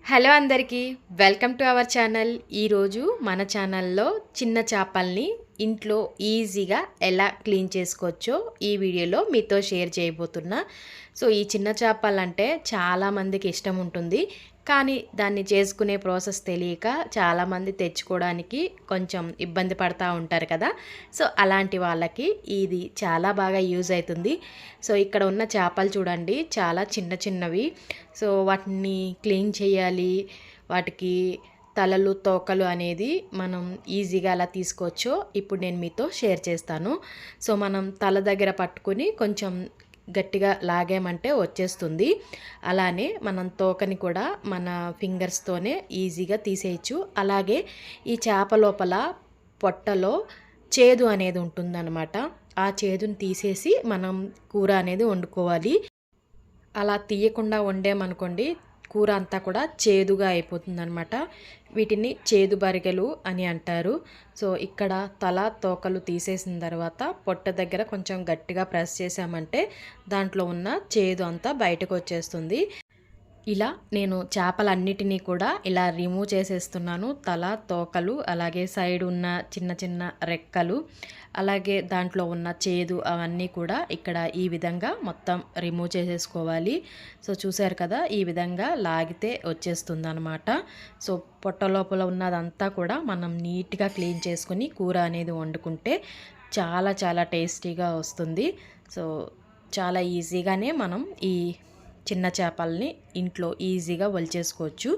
Hello అందరికీ welcome to our channel. ఈరోజు మన ఛానల్లో చిన్న చేపల్ని ఇంట్లో ఈజీగా ఎలా క్లీన్ చేసుకోవచ్చో ఈ వీడియోలో మీతో షేర్ చేయబోతున్నా. సో ఈ చిన్న చేపలంటే చాలామందికి ఇష్టం ఉంటుంది, కానీ దాన్ని చేసుకునే ప్రాసెస్ తెలియక చాలామంది తెచ్చుకోవడానికి కొంచెం ఇబ్బంది పడుతూ ఉంటారు కదా. సో అలాంటి వాళ్ళకి ఇది చాలా బాగా యూజ్ అవుతుంది. సో ఇక్కడ ఉన్న చేపలు చూడండి, చాలా చిన్న చిన్నవి. సో వాటిని క్లీన్ చేయాలి, వాటికి తలలు తోకలు అనేది మనం ఈజీగా అలా తీసుకోవచ్చో ఇప్పుడు నేను మీతో షేర్ చేస్తాను. సో మనం తల దగ్గర పట్టుకొని కొంచెం గట్టిగా లాగామంటే వచ్చేస్తుంది. అలానే మనం తోకని కూడా మన ఫింగర్స్తోనే ఈజీగా తీసేయచ్చు. అలాగే ఈ చేప లోపల పొట్టలో చేదు అనేది ఉంటుందన్నమాట. ఆ చేదుని తీసేసి మనం కూర అనేది వండుకోవాలి. అలా తీయకుండా వండామనుకోండి, కూర అంతా కూడా చేదుగా అయిపోతుందన్నమాట. వీటిని చేదు బరిగెలు అని అంటారు. సో ఇక్కడ తల తోకలు తీసేసిన తర్వాత పొట్ట దగ్గర కొంచెం గట్టిగా ప్రెస్ చేసామంటే దాంట్లో ఉన్న చేదు అంతా బయటకు వచ్చేస్తుంది. ఇలా నేను చేపలన్నిటినీ కూడా ఇలా రిమూవ్ చేసేస్తున్నాను. తల తోకలు, అలాగే సైడ్ ఉన్న చిన్న చిన్న రెక్కలు, అలాగే దాంట్లో ఉన్న చేదు అవన్నీ కూడా ఇక్కడ ఈ విధంగా మొత్తం రిమూవ్ చేసేసుకోవాలి. సో చూసారు కదా, ఈ విధంగా లాగితే వచ్చేస్తుంది అనమాట. సో పొట్ట లోపల ఉన్నదంతా కూడా మనం నీట్గా క్లీన్ చేసుకుని కూర అనేది వండుకుంటే చాలా చాలా టేస్టీగా వస్తుంది. సో చాలా ఈజీగానే మనం ఈ చిన్న చేపల్ని ఇంట్లో ఈజీగా వలిచేసుకోవచ్చు.